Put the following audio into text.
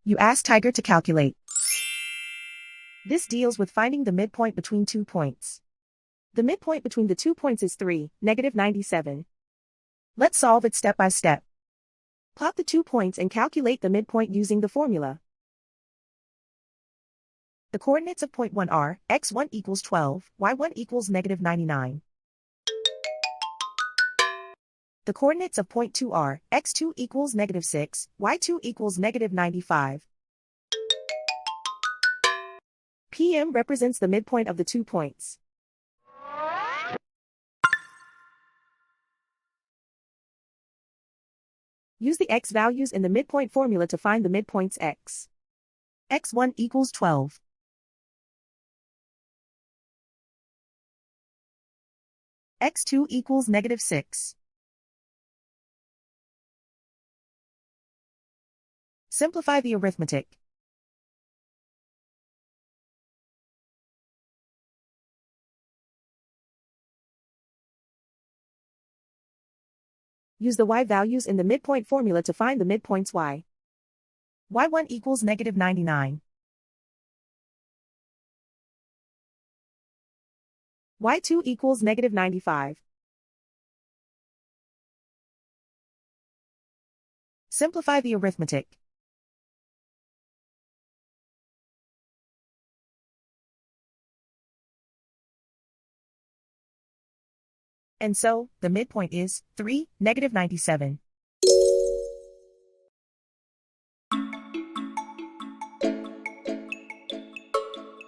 You ask Tiger to calculate. This deals with finding the midpoint between 2 points. The midpoint between the 2 points is 3, -97. Let's solve it step by step. Plot the 2 points and calculate the midpoint using the formula. The coordinates of point 1 are, x1 equals 12, y1 equals -99. The coordinates of point 2 are, x2 equals -6, y2 equals -95. PM represents the midpoint of the 2 points. Use the x values in the midpoint formula to find the midpoints x. x1 equals 12. x2 equals -6. Simplify the arithmetic. Use the y values in the midpoint formula to find the midpoints y. y1 equals -99. y2 equals -95. Simplify the arithmetic. And so, the midpoint is 3, -97.